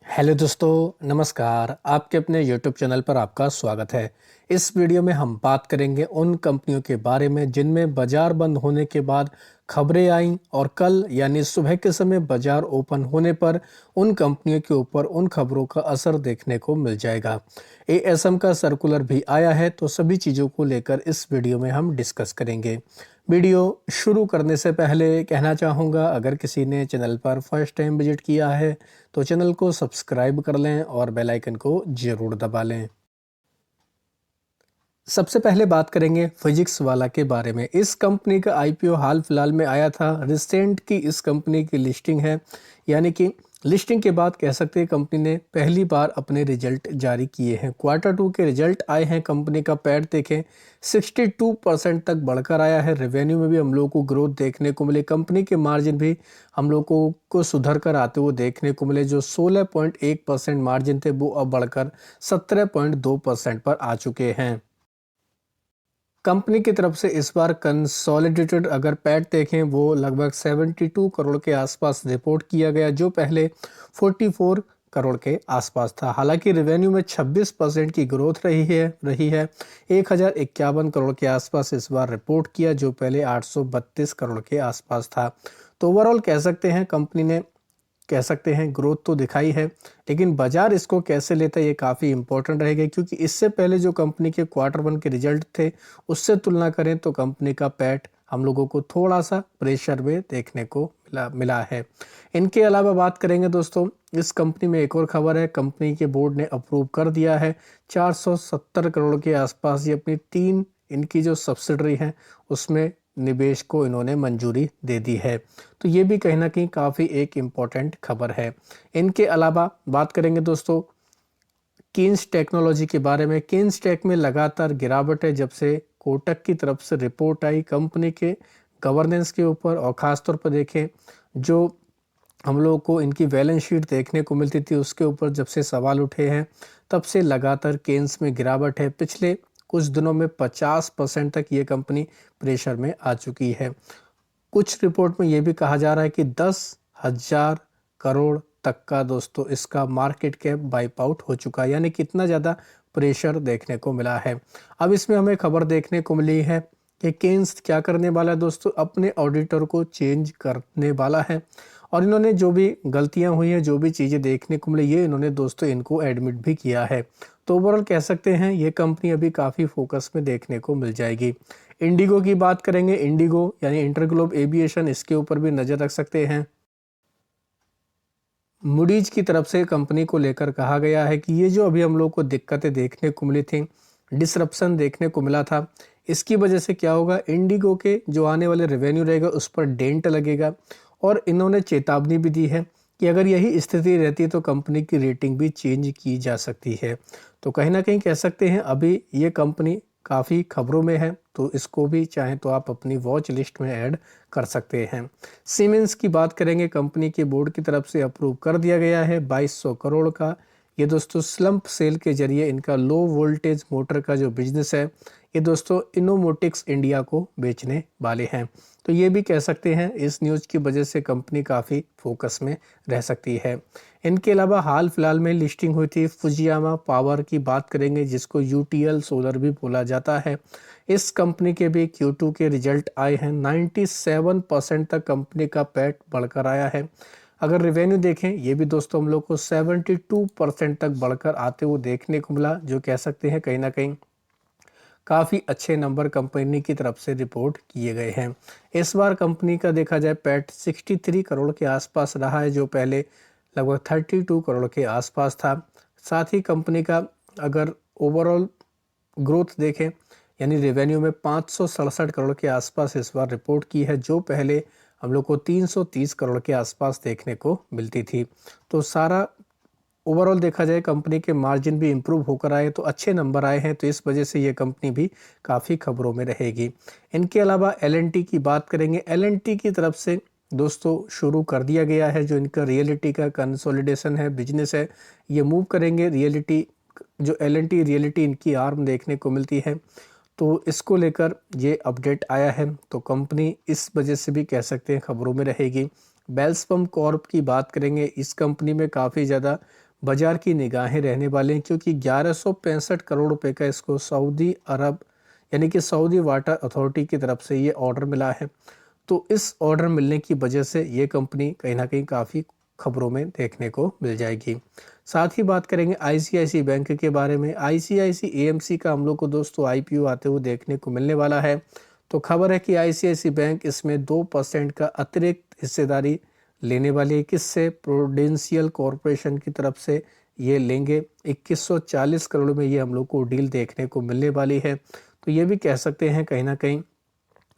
Hello दोस्तों, नमस्कार। आपके अपने यूट्यूब चैनल पर आपका स्वागत है। इस वीडियो में हम बात करेंगे उन कंपनियों के बारे में जिनमें बाजार बंद होने के बाद खबरें आईं और कल यानी सुबह के समय बाजार ओपन होने पर उन कंपनियों के ऊपर उन खबरों का असर देखने को मिल जाएगा। एएसएम का सर्कुलर भी आया है, तो सभी चीज़ों को लेकर इस वीडियो में हम डिस्कस करेंगे। वीडियो शुरू करने से पहले कहना चाहूँगा, अगर किसी ने चैनल पर फर्स्ट टाइम विजिट किया है तो चैनल को सब्सक्राइब कर लें और बेल आइकन को जरूर दबा लें। सबसे पहले बात करेंगे फिजिक्स वाला के बारे में। इस कंपनी का आईपीओ हाल फिलहाल में आया था। रिसेंट की इस कंपनी की लिस्टिंग है, यानी कि लिस्टिंग के बाद कह सकते हैं कंपनी ने पहली बार अपने रिजल्ट जारी किए हैं। क्वार्टर 2 के रिजल्ट आए हैं। कंपनी का पैट देखें 62% तक बढ़कर आया है। रेवेन्यू में भी हम लोगों को ग्रोथ देखने को मिले। कंपनी के मार्जिन भी हम लोगों को सुधर कर आते हुए देखने को मिले। जो 16.1% मार्जिन थे वो अब बढ़कर 17.2% पर आ चुके हैं। कंपनी की तरफ से इस बार कंसोलिडेटेड अगर पैट देखें वो लगभग 72 करोड़ के आसपास रिपोर्ट किया गया, जो पहले 44 करोड़ के आसपास था। हालांकि रेवेन्यू में 26% की ग्रोथ रही है 1051 करोड़ के आसपास इस बार रिपोर्ट किया, जो पहले 832 करोड़ के आसपास था। तो ओवरऑल कह सकते हैं ग्रोथ तो दिखाई है, लेकिन बाजार इसको कैसे लेता है ये काफ़ी इंपॉर्टेंट रहेगा, क्योंकि इससे पहले जो कंपनी के क्वार्टर 1 के रिजल्ट थे उससे तुलना करें तो कंपनी का पैट हम लोगों को थोड़ा सा प्रेशर में देखने को मिला है। इनके अलावा बात करेंगे दोस्तों, इस कंपनी में एक और खबर है। कंपनी के बोर्ड ने अप्रूव कर दिया है 470 करोड़ के आसपास ये अपनी 3 इनकी जो सब्सिडरी है उसमें निवेश को इन्होंने मंजूरी दे दी है। तो ये भी कहीं ना कहीं काफ़ी एक इम्पॉर्टेंट खबर है। इनके अलावा बात करेंगे दोस्तों किन्स टेक्नोलॉजी के बारे में। किन्स टेक में लगातार गिरावट है जब से कोटक की तरफ से रिपोर्ट आई कंपनी के गवर्नेंस के ऊपर, और ख़ासतौर पर देखें जो हम लोगों को इनकी बैलेंस शीट देखने को मिलती थी उसके ऊपर जब से सवाल उठे हैं तब से लगातार केन्स में गिरावट है। पिछले कुछ दिनों में 50% तक ये कंपनी प्रेशर में आ चुकी है। कुछ रिपोर्ट में ये भी कहा जा रहा है कि 10,000 करोड़ तक का दोस्तों इसका मार्केट कैप वाइप आउट हो चुका है, यानी कितना ज़्यादा प्रेशर देखने को मिला है। अब इसमें हमें खबर देखने को मिली है कि केन्स क्या करने वाला है दोस्तों, अपने ऑडिटर को चेंज करने वाला है, और इन्होंने जो भी गलतियां हुई हैं, जो भी चीज़ें देखने को मिली, ये इन्होंने दोस्तों इनको एडमिट भी किया है। तो ओवरऑल कह सकते हैं ये कंपनी अभी काफ़ी फोकस में देखने को मिल जाएगी। इंडिगो की बात करेंगे। इंडिगो यानी इंटरग्लोब एविएशन, इसके ऊपर भी नज़र रख सकते हैं। मूडीज की तरफ से कंपनी को लेकर कहा गया है कि ये जो अभी हम लोग को दिक्कतें देखने को मिली थी, डिसरप्शन देखने को मिला था, इसकी वजह से क्या होगा, इंडिगो के जो आने वाले रेवेन्यू रहेगा उस पर डेंट लगेगा। और इन्होंने चेतावनी भी दी है कि अगर यही स्थिति रहती है तो कंपनी की रेटिंग भी चेंज की जा सकती है। तो कहीं ना कहीं कह सकते हैं अभी ये कंपनी काफ़ी खबरों में है, तो इसको भी चाहें तो आप अपनी वॉच लिस्ट में ऐड कर सकते हैं। सीमेंस की बात करेंगे। कंपनी के बोर्ड की तरफ से अप्रूव कर दिया गया है 2200 करोड़ का। ये दोस्तों स्लम्प सेल के जरिए इनका लो वोल्टेज मोटर का जो बिजनेस है ये दोस्तों इनोमोटिक्स इंडिया को बेचने वाले हैं। तो ये भी कह सकते हैं इस न्यूज़ की वजह से कंपनी काफ़ी फोकस में रह सकती है। इनके अलावा हाल फिलहाल में लिस्टिंग हुई थी फुजियामा पावर की बात करेंगे, जिसको यूटीएल सोलर भी बोला जाता है। इस कंपनी के भी Q2 के रिजल्ट आए हैं। 97% तक कंपनी का पैट बढ़कर आया है। अगर रेवेन्यू देखें ये भी दोस्तों हम लोग को 72% तक बढ़कर आते हुए देखने को मिला, जो कह सकते हैं कहीं ना कहीं काफ़ी अच्छे नंबर कंपनी की तरफ से रिपोर्ट किए गए हैं। इस बार कंपनी का देखा जाए पैट 63 करोड़ के आसपास रहा है, जो पहले लगभग 32 करोड़ के आसपास था। साथ ही कंपनी का अगर ओवरऑल ग्रोथ देखें यानी रेवेन्यू में 567 करोड़ के आसपास इस बार रिपोर्ट की है, जो पहले हम लोग को 330 करोड़ के आसपास देखने को मिलती थी। तो सारा ओवरऑल देखा जाए कंपनी के मार्जिन भी इम्प्रूव होकर आए, तो अच्छे नंबर आए हैं, तो इस वजह से ये कंपनी भी काफ़ी खबरों में रहेगी। इनके अलावा एलएनटी की बात करेंगे। एलएनटी की तरफ से दोस्तों शुरू कर दिया गया है जो इनका रियलिटी का कंसोलिडेशन है, बिजनेस है, ये मूव करेंगे रियलिटी। जो एलएनटी रियलिटी इनकी आर्म देखने को मिलती है, तो इसको लेकर ये अपडेट आया है, तो कंपनी इस वजह से भी कह सकते हैं खबरों में रहेगी। बेल्सपम कॉर्प की बात करेंगे, इस कंपनी में काफ़ी ज़्यादा बाजार की निगाहें रहने वाले हैं, क्योंकि 1165 करोड़ रुपए का इसको सऊदी अरब यानी कि सऊदी वाटर अथॉरिटी की तरफ से ये ऑर्डर मिला है। तो इस ऑर्डर मिलने की वजह से ये कंपनी कहीं ना कहीं काफ़ी खबरों में देखने को मिल जाएगी। साथ ही बात करेंगे आईसीआईसी बैंक के बारे में। आईसीआईसी एएमसी का हम लोग को दोस्तों आईपीओ आते हुए देखने को मिलने वाला है। तो खबर है कि आईसीआईसी बैंक इसमें 2% का अतिरिक्त हिस्सेदारी लेने वाली है। किससे? प्रूडेंशियल कॉरपोरेशन की तरफ से ये लेंगे। 2140 करोड़ में ये हम लोग को डील देखने को मिलने वाली है। तो ये भी कह सकते हैं कहीं ना कहीं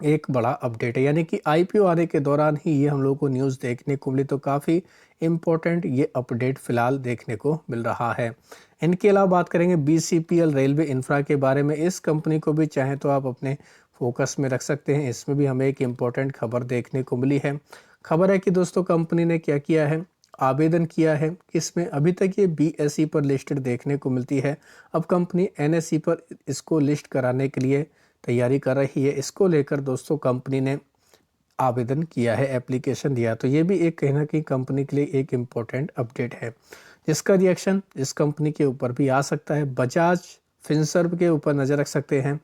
एक बड़ा अपडेट है, यानी कि आईपीओ आने के दौरान ही ये हम लोग को न्यूज़ देखने को मिली। तो काफ़ी इम्पोर्टेंट ये अपडेट फिलहाल देखने को मिल रहा है। इनके अलावा बात करेंगे बीसीपीएल रेलवे इंफ्रा के बारे में। इस कंपनी को भी चाहें तो आप अपने फोकस में रख सकते हैं। इसमें भी हमें एक इम्पोर्टेंट खबर देखने को मिली है। खबर है कि दोस्तों कंपनी ने क्या किया है, आवेदन किया है। किसमें? अभी तक ये बीएसई पर लिस्टेड देखने को मिलती है। अब कंपनी एनएसई पर इसको लिस्ट कराने के लिए तैयारी कर रही है। इसको लेकर दोस्तों कंपनी ने आवेदन किया है, एप्लीकेशन दिया। तो ये भी एक कहीं ना कहीं कंपनी के लिए एक इम्पोर्टेंट अपडेट है, जिसका रिएक्शन इस कंपनी के ऊपर भी आ सकता है। बजाज फिनसर्व के ऊपर नज़र रख सकते हैं।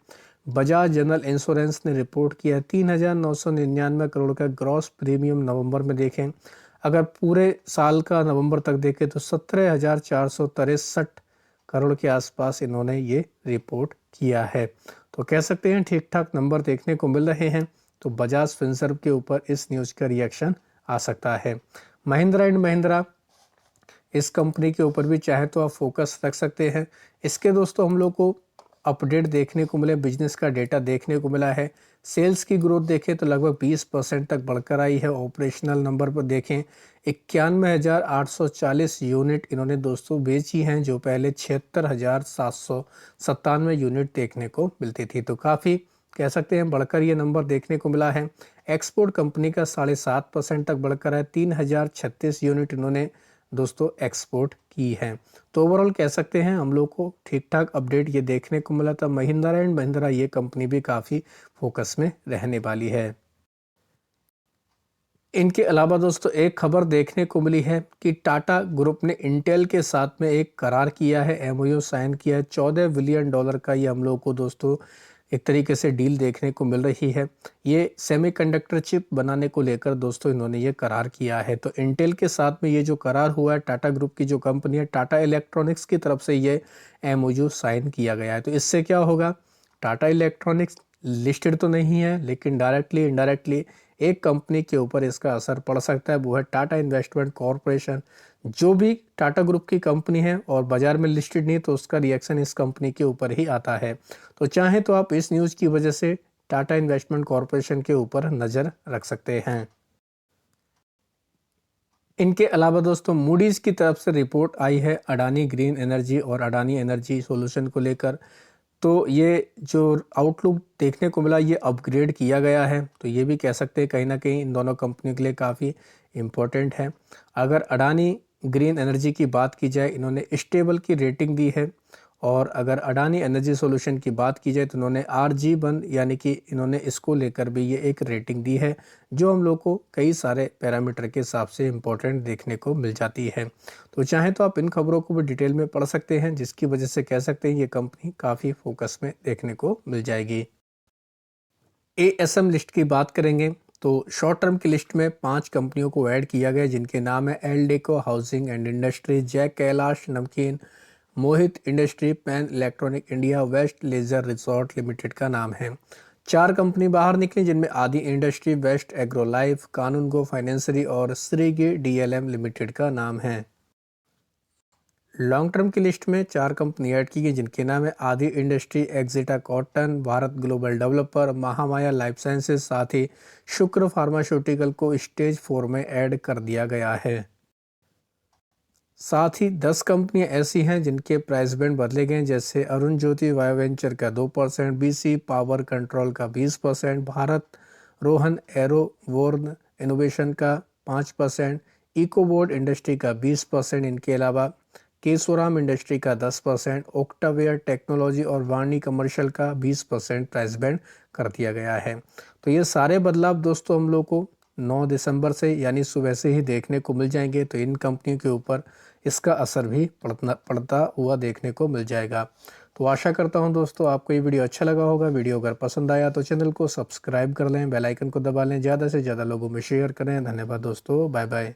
बजाज जनरल इंश्योरेंस ने रिपोर्ट किया 3,999 करोड़ का ग्रॉस प्रीमियम नवंबर में देखें। अगर पूरे साल का नवंबर तक देखें तो 17,463 करोड़ के आसपास इन्होंने ये रिपोर्ट किया है। तो कह सकते हैं ठीक ठाक नंबर देखने को मिल रहे हैं। तो बजाज फिनसर्व के ऊपर इस न्यूज़ का रिएक्शन आ सकता है। महिंद्रा एंड महिंद्रा, इस कंपनी के ऊपर भी चाहे तो आप फोकस रख सकते हैं। इसके दोस्तों हम लोग को अपडेट देखने को मिले, बिजनेस का डेटा देखने को मिला है। सेल्स की ग्रोथ देखें तो लगभग 20% तक बढ़कर आई है। ऑपरेशनल नंबर पर देखें 91,840 यूनिट इन्होंने दोस्तों बेची हैं, जो पहले 76,797 यूनिट देखने को मिलती थी। तो काफ़ी कह सकते हैं बढ़कर ये नंबर देखने को मिला है। एक्सपोर्ट कंपनी का 7.5% तक बढ़कर है। 3,036 यूनिट इन्होंने दोस्तों एक्सपोर्ट की है। तो ओवरऑल कह सकते हैं हम लोग को ठीक ठाक अपडेट ये देखने को मिला था। महिंद्रा एंड महिंद्रा ये कंपनी भी काफ़ी फोकस में रहने वाली है। इनके अलावा दोस्तों एक खबर देखने को मिली है कि टाटा ग्रुप ने इंटेल के साथ में एक करार किया है, एमओयू साइन किया है। $14 बिलियन का ये हम लोग को दोस्तों एक तरीके से डील देखने को मिल रही है। ये सेमीकंडक्टर चिप बनाने को लेकर दोस्तों इन्होंने ये करार किया है। तो इंटेल के साथ में ये जो करार हुआ है, टाटा ग्रुप की जो कंपनी है टाटा इलेक्ट्रॉनिक्स की तरफ से ये एमओयू साइन किया गया है। तो इससे क्या होगा, टाटा इलेक्ट्रॉनिक्स लिस्टेड तो नहीं है, लेकिन डायरेक्टली इनडायरेक्टली एक कंपनी के ऊपर इसका असर पड़ सकता है, वो है टाटा इन्वेस्टमेंट कॉरपोरेशन। जो भी टाटा ग्रुप की कंपनी है और बाजार में लिस्टेड नहीं, तो उसका रिएक्शन इस कंपनी के ऊपर ही आता है। तो चाहे तो आप इस न्यूज़ की वजह से टाटा इन्वेस्टमेंट कॉरपोरेशन के ऊपर नज़र रख सकते हैं। इनके अलावा दोस्तों मूडीज़ की तरफ से रिपोर्ट आई है अडानी ग्रीन एनर्जी और अडानी एनर्जी सॉल्यूशन को लेकर। तो ये जो आउटलुक देखने को मिला, ये अपग्रेड किया गया है। तो ये भी कह सकते हैं कहीं ना कहीं इन दोनों कंपनियों के लिए काफ़ी इम्पोर्टेंट है। अगर अडानी ग्रीन एनर्जी की बात की जाए, इन्होंने स्टेबल की रेटिंग दी है। और अगर अडानी एनर्जी सॉल्यूशन की बात की जाए तो इन्होंने RG1 यानी कि इन्होंने इसको लेकर भी ये एक रेटिंग दी है, जो हम लोग को कई सारे पैरामीटर के हिसाब से इम्पोर्टेंट देखने को मिल जाती है। तो चाहें तो आप इन खबरों को भी डिटेल में पढ़ सकते हैं, जिसकी वजह से कह सकते हैं ये कंपनी काफ़ी फोकस में देखने को मिल जाएगी। ASM लिस्ट की बात करेंगे तो शॉर्ट टर्म की लिस्ट में 5 कंपनियों को ऐड किया गया, जिनके नाम है Eldeco housing and industry, Jai Kailash Namkeen, Mohit industry, pan electronic India, west leisure resort limited का नाम है। 4 कंपनी बाहर निकली, जिनमें आदि इंडस्ट्री, वेस्ट एग्रो लाइफ, कानून गो फाइनेंसरी और श्रीगी DLM लिमिटेड का नाम है। लॉन्ग टर्म की लिस्ट में 4 कंपनी ऐड की गई, जिनके नाम है आदि इंडस्ट्री, एक्जिटा cotton, Bharat global developer, Mahamaya life sciences, साथ ही शुक्र फार्मास्यूटिकल को स्टेज 4 में ऐड कर दिया गया है। साथ ही 10 कंपनियां ऐसी हैं जिनके प्राइस बैंड बदले गए, जैसे अरुण ज्योति बायो वेंचर का 2%, BC पावर कंट्रोल का 20%, Bharat Rohan arrow worn innovation का 5%, इकोबोर्ड इंडस्ट्री का 20%, इनके अलावा केसोराम इंडस्ट्री का 10%, ओक्टावेयर टेक्नोलॉजी और वाणी कमर्शियल का 20% प्राइस बैंड कर दिया गया है। तो ये सारे बदलाव दोस्तों हम लोग को 9 दिसंबर से यानी सुबह से ही देखने को मिल जाएंगे, तो इन कंपनियों के ऊपर इसका असर भी पड़ता हुआ देखने को मिल जाएगा। तो आशा करता हूं दोस्तों आपको ये वीडियो अच्छा लगा होगा। वीडियो अगर पसंद आया तो चैनल को सब्सक्राइब कर लें, बेल आइकन को दबा लें, ज़्यादा से ज़्यादा लोगों में शेयर करें। धन्यवाद दोस्तों, बाय बाय।